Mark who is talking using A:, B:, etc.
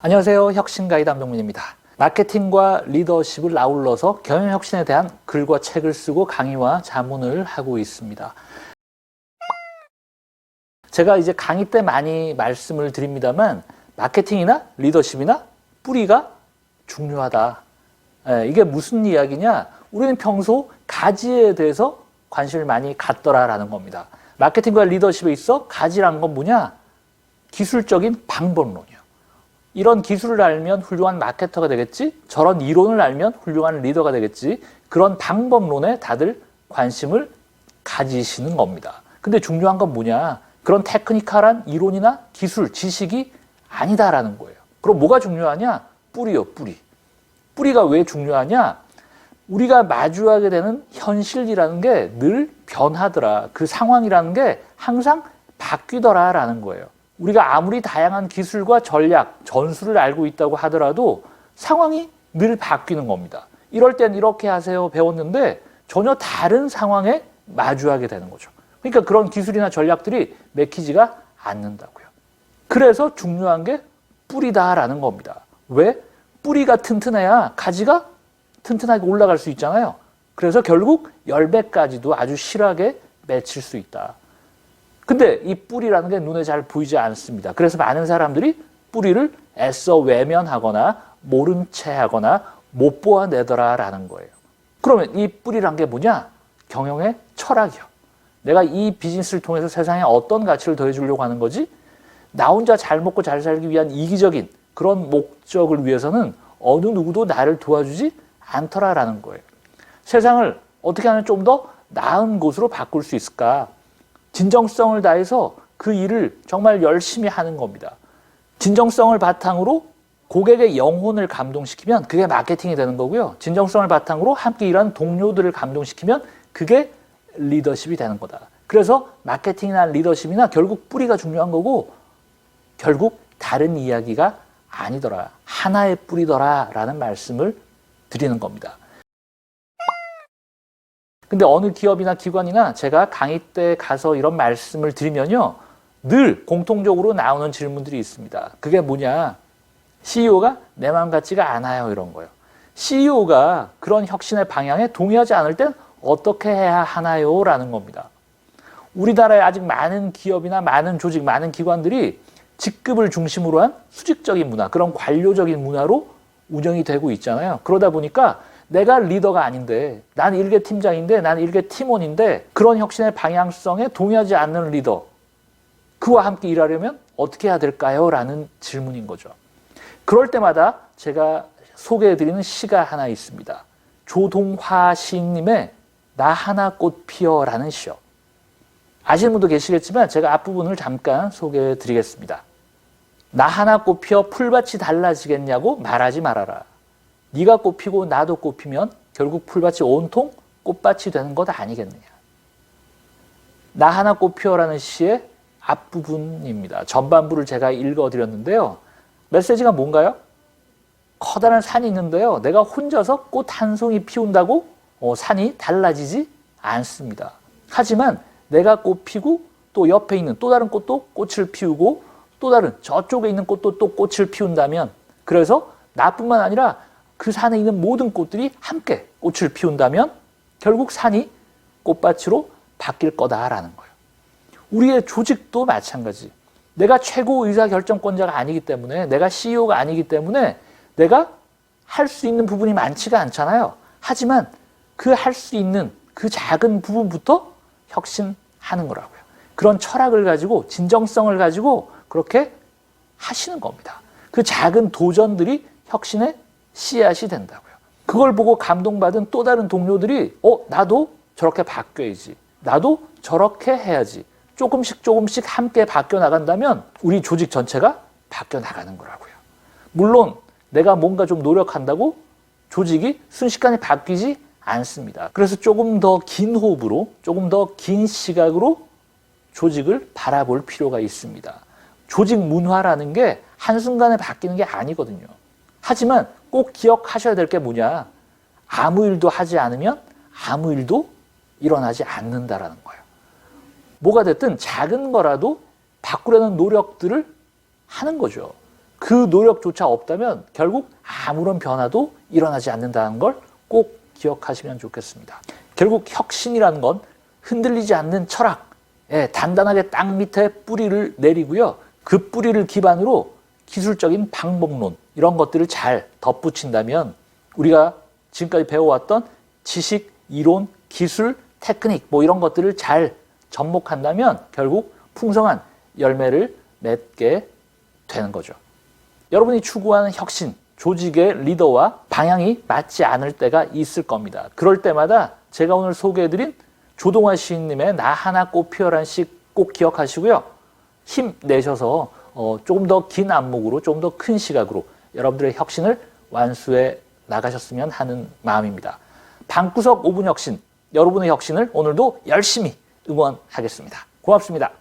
A: 안녕하세요. 혁신가이드 한병민입니다. 마케팅과 리더십을 아울러서 경영혁신에 대한 글과 책을 쓰고 강의와 자문을 하고 있습니다. 제가 이제 강의 때 많이 말씀을 드립니다만 마케팅이나 리더십이나 뿌리가 중요하다. 이게 무슨 이야기냐? 우리는 평소 가지에 대해서 관심을 많이 갖더라라는 겁니다. 마케팅과 리더십에 있어 가지란 건 뭐냐? 기술적인 방법론이요. 이런 기술을 알면 훌륭한 마케터가 되겠지? 저런 이론을 알면 훌륭한 리더가 되겠지? 그런 방법론에 다들 관심을 가지시는 겁니다. 근데 중요한 건 뭐냐? 그런 테크니컬한 이론이나 기술, 지식이 아니다라는 거예요. 그럼 뭐가 중요하냐? 뿌리요, 뿌리. 뿌리가 왜 중요하냐? 우리가 마주하게 되는 현실이라는 게 늘 변하더라. 그 상황이라는 게 항상 바뀌더라라는 거예요. 우리가 아무리 다양한 기술과 전략, 전술을 알고 있다고 하더라도 상황이 늘 바뀌는 겁니다. 이럴 땐 이렇게 하세요 배웠는데 전혀 다른 상황에 마주하게 되는 거죠. 그러니까 그런 기술이나 전략들이 맥히지가 않는다고요. 그래서 중요한 게 뿌리다라는 겁니다. 왜? 뿌리가 튼튼해야 가지가 튼튼하게 올라갈 수 있잖아요. 그래서 결국 열매까지도 아주 실하게 맺힐 수 있다. 근데 이 뿌리라는 게 눈에 잘 보이지 않습니다. 그래서 많은 사람들이 뿌리를 애써 외면하거나 모른 채 하거나 못 보아내더라라는 거예요. 그러면 이 뿌리란 게 뭐냐? 경영의 철학이요. 내가 이 비즈니스를 통해서 세상에 어떤 가치를 더해주려고 하는 거지? 나 혼자 잘 먹고 잘 살기 위한 이기적인 그런 목적을 위해서는 어느 누구도 나를 도와주지 않더라라는 거예요. 세상을 어떻게 하면 좀 더 나은 곳으로 바꿀 수 있을까? 진정성을 다해서 그 일을 정말 열심히 하는 겁니다. 진정성을 바탕으로 고객의 영혼을 감동시키면 그게 마케팅이 되는 거고요. 진정성을 바탕으로 함께 일하는 동료들을 감동시키면 그게 리더십이 되는 거다. 그래서 마케팅이나 리더십이나 결국 뿌리가 중요한 거고 결국 다른 이야기가 아니더라. 하나의 뿌리더라 라는 말씀을 드리는 겁니다. 근데 어느 기업이나 기관이나 제가 강의 때 가서 이런 말씀을 드리면요. 늘 공통적으로 나오는 질문들이 있습니다. 그게 뭐냐? CEO가 내 마음 같지가 않아요. 이런 거예요. CEO가 그런 혁신의 방향에 동의하지 않을 땐 어떻게 해야 하나요? 라는 겁니다. 우리나라에 아직 많은 기업이나 많은 조직, 많은 기관들이 직급을 중심으로 한 수직적인 문화, 그런 관료적인 문화로 운영이 되고 있잖아요. 그러다 보니까 내가 리더가 아닌데 난 일개 팀장인데 난 일개 팀원인데 그런 혁신의 방향성에 동의하지 않는 리더 그와 함께 일하려면 어떻게 해야 될까요? 라는 질문인 거죠. 그럴 때마다 제가 소개해드리는 시가 하나 있습니다. 조동화 시인님의 나 하나 꽃 피어라는 시요. 아시는 분도 계시겠지만 제가 앞부분을 잠깐 소개해드리겠습니다. 나 하나 꽃 피어 풀밭이 달라지겠냐고 말하지 말아라. 네가 꽃피고 나도 꽃피면 결국 풀밭이 온통 꽃밭이 되는 것 아니겠느냐. 나 하나 꽃피어라는 시의 앞부분입니다. 전반부를 제가 읽어드렸는데요. 메시지가 뭔가요? 커다란 산이 있는데요. 내가 혼자서 꽃 한 송이 피운다고 산이 달라지지 않습니다. 하지만 내가 꽃 피고 또 옆에 있는 또 다른 꽃도 꽃을 피우고 또 다른 저쪽에 있는 꽃도 또 꽃을 피운다면 그래서 나뿐만 아니라 그 산에 있는 모든 꽃들이 함께 꽃을 피운다면 결국 산이 꽃밭으로 바뀔 거다라는 거예요. 우리의 조직도 마찬가지. 내가 최고 의사결정권자가 아니기 때문에 내가 CEO가 아니기 때문에 내가 할 수 있는 부분이 많지가 않잖아요. 하지만 그 할 수 있는 그 작은 부분부터 혁신하는 거라고요. 그런 철학을 가지고 진정성을 가지고 그렇게 하시는 겁니다. 그 작은 도전들이 혁신의 씨앗이 된다고요. 그걸 보고 감동받은 또 다른 동료들이 나도 저렇게 바뀌어야지. 나도 저렇게 해야지. 조금씩 함께 바뀌어 나간다면 우리 조직 전체가 바뀌어 나가는 거라고요. 물론 내가 뭔가 좀 노력한다고 조직이 순식간에 바뀌지 않습니다. 그래서 조금 더 긴 호흡으로 조금 더 긴 시각으로 조직을 바라볼 필요가 있습니다. 조직 문화라는 게 한순간에 바뀌는 게 아니거든요. 하지만 꼭 기억하셔야 될 게 뭐냐? 아무 일도 하지 않으면 아무 일도 일어나지 않는다라는 거예요. 뭐가 됐든 작은 거라도 바꾸려는 노력들을 하는 거죠. 그 노력조차 없다면 결국 아무런 변화도 일어나지 않는다는 걸 꼭 기억하시면 좋겠습니다. 결국 혁신이라는 건 흔들리지 않는 철학, 단단하게 땅 밑에 뿌리를 내리고요. 그 뿌리를 기반으로 기술적인 방법론 이런 것들을 잘 덧붙인다면 우리가 지금까지 배워왔던 지식, 이론, 기술, 테크닉 뭐 이런 것들을 잘 접목한다면 결국 풍성한 열매를 맺게 되는 거죠. 여러분이 추구하는 혁신, 조직의 리더와 방향이 맞지 않을 때가 있을 겁니다. 그럴 때마다 제가 오늘 소개해드린 조동화 시인님의 나 하나 꽃 피어란 시 꼭 기억하시고요. 힘내셔서 조금 더 긴 안목으로 좀 더 큰 시각으로 여러분들의 혁신을 완수해 나가셨으면 하는 마음입니다. 방구석 5분 혁신, 여러분의 혁신을 오늘도 열심히 응원하겠습니다. 고맙습니다.